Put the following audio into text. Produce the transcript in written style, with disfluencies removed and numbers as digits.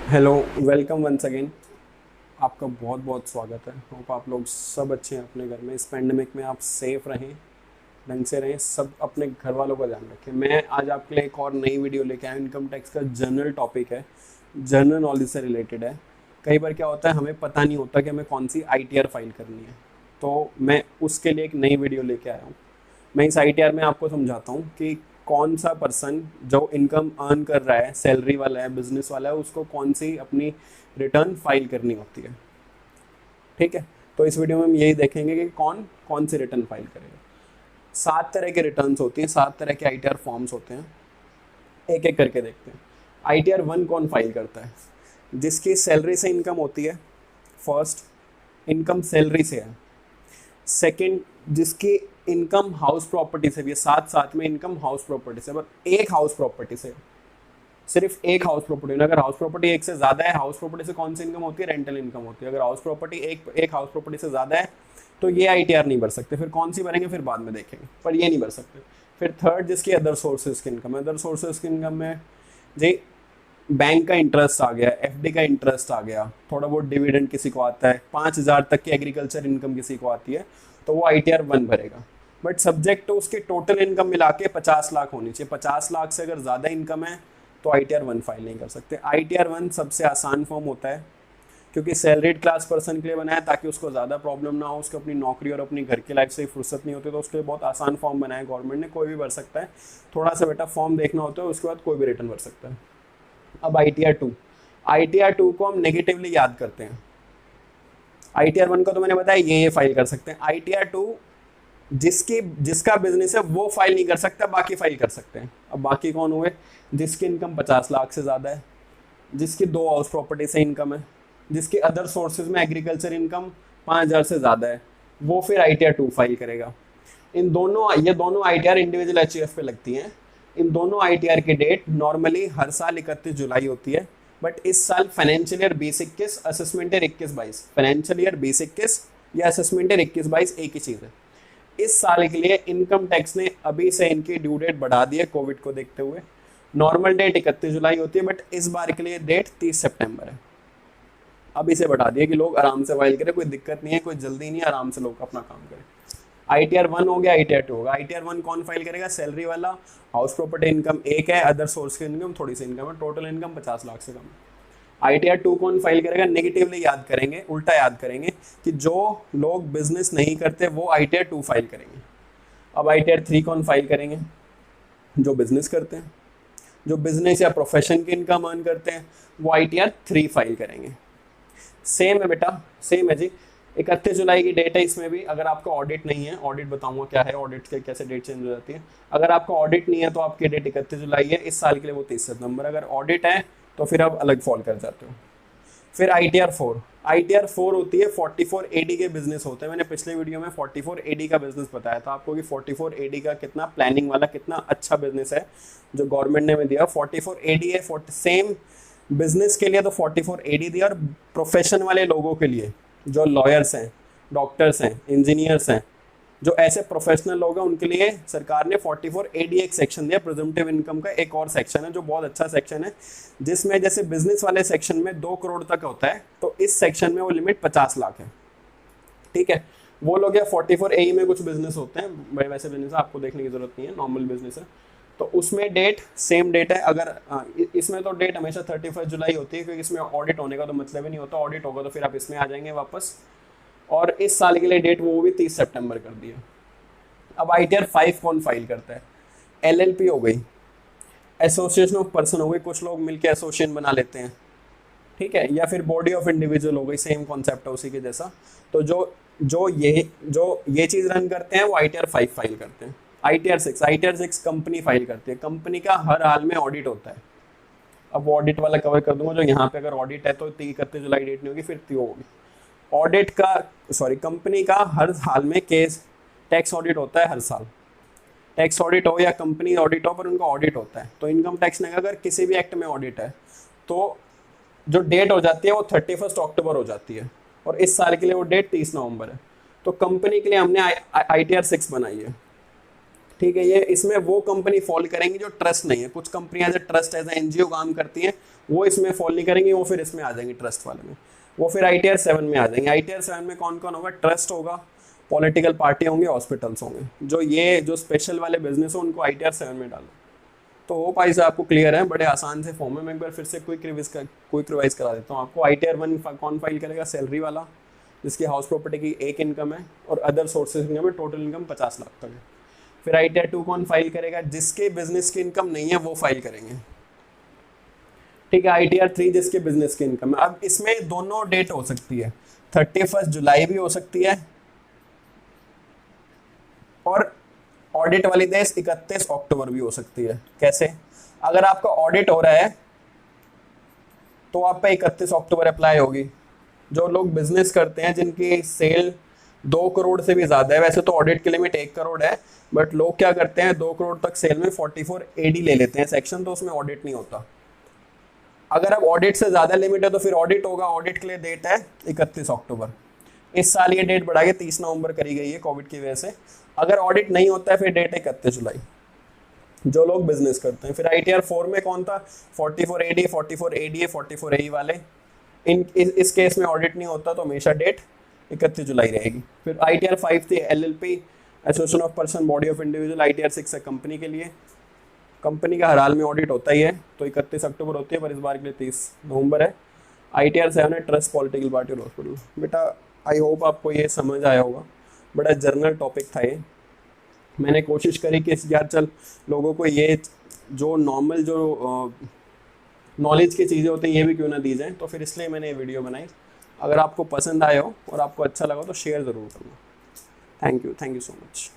Hello, welcome once again. आपका बहुत बहुत स्वागत है। होप आप लोग सब अच्छे हैं अपने घर में। इस पेंडेमिक में आप सेफ रहें, ढंग से रहें, सब अपने घर वालों का ध्यान रखें। मैं आज आपके लिए एक और नई वीडियो लेके आया हूँ। इनकम टैक्स का जनरल टॉपिक है, जनरल नॉलेज से रिलेटेड है। कई बार क्या होता है, हमें पता नहीं होता कि हमें कौन सी आईटीआर फाइल करनी है, तो मैं उसके लिए एक नई वीडियो लेके आया हूँ। मैं इस आईटीआर में आपको समझाता हूँ कि कौन सा पर्सन जो इनकम अर्न कर रहा है, सैलरी वाला है, बिजनेस वाला है, उसको कौन सी अपनी रिटर्न फाइल करनी होती है। ठीक है, तो इस वीडियो में हम यही देखेंगे कि कौन कौन सी रिटर्न फाइल करेगा। 7 तरह के रिटर्न्स होती हैं, 7 तरह के आईटीआर फॉर्म्स होते हैं। एक एक करके देखते हैं। आईटीआर 1 कौन फाइल करता है? जिसकी सैलरी से इनकम होती है। फर्स्ट, इनकम सैलरी से है। सेकंड, जिसकी इनकम हाउस प्रॉपर्टी से भी है। साथ साथ में इनकम हाउस प्रॉपर्टी से, बट एक हाउस प्रॉपर्टी से, सिर्फ एक हाउस प्रॉपर्टी। अगर हाउस प्रॉपर्टी एक से ज्यादा है, हाउस प्रॉपर्टी से कौन सी इनकम होती है? रेंटल इनकम होती है। अगर हाउस प्रॉपर्टी एक हाउस प्रॉपर्टी से ज्यादा है तो ये आईटीआर नहीं भर सकते। फिर कौन सी भरेंगे, फिर बाद में देखेंगे, पर ये नहीं भर सकते। फिर थर्ड, जिसकी अदर सोर्सेज की इनकम है। अदर सोर्सेज की इनकम में जी बैंक का इंटरेस्ट आ गया, एफडी का इंटरेस्ट आ गया, थोड़ा बहुत डिविडेंड किसी को आता है, 5,000 तक की एग्रीकल्चर इनकम किसी को आती है, तो वो आईटीआर 1 भरेगा। बट सब्जेक्ट तो उसके टोटल इनकम मिला के 50 लाख होनी चाहिए। 50 लाख से अगर ज़्यादा इनकम है तो आईटीआर 1 फाइल नहीं कर सकते। आईटीआर 1 सबसे आसान फॉर्म होता है, क्योंकि सैलरीड क्लास पर्सन के लिए बनाया ताकि उसको ज़्यादा प्रॉब्लम ना हो, उसको अपनी नौकरी और अपनी घर की लाइफ से फुर्सत नहीं होती, तो उसके लिए बहुत आसान फॉर्म बनाया गवर्नमेंट ने। कोई भी भर सकता है, थोड़ा सा बेटा फॉर्म देखना होता है, उसके बाद कोई भी रिटर्न भर सकता है। अब आई टी आर टू को हम नेगेटिवली याद करते हैं। आई टी आर 1 को तो मैंने बताया ये फाइल कर सकते हैं। आई टी आर 2 जिसकी जिसका बिजनेस है वो फाइल नहीं कर सकता, बाकी फाइल कर सकते हैं। अब बाकी कौन हुए? जिसकी इनकम 50 लाख से ज़्यादा है, जिसकी 2 हाउस प्रॉपर्टी से इनकम है, जिसके अदर सोर्सेज में एग्रीकल्चर इनकम 5,000 से ज़्यादा है, वो फिर आई टी आर 2 फाइल करेगा। ये दोनों आईटीआर इंडिविजुअल एचयूएफ पे लगती हैं। इन दोनों आईटीआर की डेट नॉर्मली हर साल 31 जुलाई होती है, बट इस साल financial year 2021, assessment year 21-22, financial year 2021 या असेसमेंट ईयर 21-22 एक ही चीज़ है। इस साल के लिए इनकम टैक्स ने अभी से इनकी ड्यू डेट बढ़ा दी है कोविड को देखते हुए। नॉर्मल डेट 31 जुलाई होती है, बट इस बार के लिए डेट 30 सितंबर है। अब इसे बढ़ा दिया कि लोग आराम से फाइल करें, कोई दिक्कत नहीं है, कोई जल्दी नहीं है, आराम से लोग अपना काम करें। आई टी आर 1 हो गया, आई टी आर 2 होगा। आई टी आर 1 कौन फाइल करेगा? सैलरी वाला। हाउस प्रॉपर्टी इनकम एक है, अदर सोर्स की इनकम थोड़ी सी इनकम है, टोटल इनकम 50 लाख से कम है। आई टी आर 2 कौन फाइल करेगा? नेगेटिवली याद करेंगे, उल्टा याद करेंगे कि जो लोग बिजनेस नहीं करते वो आई टी आर 2 फाइल करेंगे। अब आई टी आर 3 कौन फाइल करेंगे? जो बिजनेस करते हैं, जो बिजनेस या प्रोफेशन की इनकम अर्न करते हैं, वो आई टी आर 3 फाइल करेंगे। सेम है बेटा, सेम है जी। 31 जुलाई की डेट है। इसमें भी अगर आपका ऑडिट नहीं है, ऑडिट बताऊंगा क्या है, ऑडिट के कैसे डेट चेंज हो जाती है। अगर आपका ऑडिट नहीं है तो आपकी डेट 31 जुलाई है। इस साल के लिए वो 30 सितंबर। अगर ऑडिट है तो फिर आप अलग फॉल कर जाते हो। फिर आई टी आर 4 होती है 44 AD के बिजनेस होते हैं। मैंने पिछले वीडियो में 44 AD का बिजनेस बताया था आपको कि 44 AD का कितना प्लानिंग वाला, कितना अच्छा बिजनेस है जो गवर्नमेंट ने हमें दिया। 44 AD है, सेम बिजनेस के लिए तो 44 AD दिया, और प्रोफेशन वाले लोगों के लिए जो लॉयर्स हैं, डॉक्टर्स हैं, इंजीनियर्स हैं, जो ऐसे प्रोफेशनल लोग हैं, उनके लिए सरकार ने 44 AD एक सेक्शन दिया। प्रिजम्पटिव इनकम का एक और सेक्शन है जो बहुत अच्छा सेक्शन है, जिसमें जैसे बिजनेस वाले सेक्शन में 2 करोड़ तक होता है, तो इस सेक्शन में वो लिमिट 50 लाख है। ठीक है, वो लोग या 44 AE में कुछ बिजनेस होते हैं, बड़े वैसे बिजनेस आपको देखने की जरूरत नहीं है, नॉर्मल बिजनेस है, तो उसमें डेट सेम डेट है। अगर इसमें तो डेट हमेशा 31 जुलाई होती है, क्योंकि इसमें ऑडिट होने का तो मतलब ही नहीं होता। ऑडिट होगा तो फिर आप इसमें आ जाएंगे वापस। और इस साल के लिए डेट वो भी 30 सितंबर कर दी है। अब आई टी आर 5 कौन फाइल करता है? एलएलपी हो गई, एसोसिएशन ऑफ पर्सन हो गई, कुछ लोग मिलकर एसोसिएशन बना लेते हैं। ठीक है, या फिर बॉडी ऑफ इंडिविजुअल हो गई, सेम कॉन्सेप्ट है उसी के जैसा। तो जो ये चीज रन करते हैं वो आई टी आर 5 फाइल करते हैं। I T R 6 company file करती है। कंपनी का हर हाल में ऑडिट होता है। अब ऑडिट वाला कवर कर दूंगा, जो यहाँ पे अगर ऑडिट है तो 31 जुलाई डेट नहीं होगी, फिर त्यो होगी। ऑडिट का, सॉरी, कंपनी का हर हाल में केस टैक्स ऑडिट होता है हर साल। टैक्स ऑडिट हो या कंपनी ऑडिट हो, पर उनका ऑडिट होता है। तो इनकम टैक्स ने अगर किसी भी एक्ट में ऑडिट है तो जो डेट हो जाती है वो 31 अक्टूबर हो जाती है, और इस साल के लिए वो डेट 30 नवंबर है। तो कंपनी के लिए हमने आई टी आर 6 बनाई है। ठीक है, ये इसमें वो कंपनी फॉल करेंगी जो ट्रस्ट नहीं है। कुछ कंपनियां as a trust as a NGO काम करती हैं, वो इसमें फॉल नहीं करेंगी, वो फिर इसमें आ जाएंगी ट्रस्ट वाले में, वो फिर ITR 7 में आ जाएंगे। ITR 7 में कौन कौन होगा? ट्रस्ट होगा, पॉलिटिकल पार्टी होंगे, हॉस्पिटल्स होंगे। जो स्पेशल वाले बिजनेस हो उनको ITR 7 में डालो। तो वो पैसा आपको क्लियर है, बड़े आसान से फॉर्म में। मैं एक बार फिर से क्विक रिवाइज करा देता हूँ आपको। ITR 1 कौन फाइल करेगा? सैलरी वाला, जिसकी हाउस प्रॉपर्टी की एक इनकम है और अदर सोर्सेज इनकम है, टोटल इनकम 50 लाख तक है। फिर ITR 2 कौन फाइल करेगा? जिसके बिजनेस की इनकम नहीं है वो फाइल करेंगे। ठीक है, ITR 3 जिसके बिजनेस की इनकम है। अब इसमें दोनों डेट हो सकती है, 31 जुलाई भी हो सकती है और ऑडिट वाली डेट 31 अक्टूबर भी हो सकती है। कैसे? अगर आपका ऑडिट हो रहा है तो आप पे 31 अक्टूबर अप्लाई होगी। जो लोग बिजनेस करते हैं जिनकी सेल 2 करोड़ से भी ज्यादा है, वैसे तो ऑडिट की लिमिट 1 करोड़ है, बट लोग क्या करते हैं 2 करोड़ तक सेल में 44 AD ले लेते हैं सेक्शन, तो उसमें ऑडिट नहीं होता। अगर अब ऑडिट से ज्यादा लिमिट है तो फिर ऑडिट होगा। ऑडिट के लिए डेट है 31 अक्टूबर। इस साल ये डेट बढ़ा के 30 नवंबर करी गई है कोविड की वजह से। अगर ऑडिट नहीं होता है फिर डेट है 31 जुलाई, जो लोग बिजनेस करते हैं। फिर ITR 4 में कौन था? 44 AD, 44 ADA, 44 AE वाले। इस केस में ऑडिट नहीं होता तो हमेशा डेट 31 जुलाई रहेगी। फिर ITR 5 थी LLP, association of person body of individual. ITR 6 है कंपनी के लिए, कंपनी का हर हाल में ऑडिट होता ही है, तो 31 अक्टूबर होती है, पर इस बार के लिए 30 नवंबर है। ITR 7 है ट्रस्ट, पॉलिटिकल पार्टी और हॉस्पिटल। बेटा आई होप आपको ये समझ आया होगा, बड़ा जर्नल टॉपिक था ये। मैंने कोशिश करी कि यार चल लोगों को ये जो नॉर्मल जो नॉलेज की चीज़ें होती हैं ये भी क्यों ना दी जाएँ, तो फिर इसलिए मैंने ये वीडियो बनाई। अगर आपको पसंद आए हो और आपको अच्छा लगा तो शेयर ज़रूर करना। Thank you so much.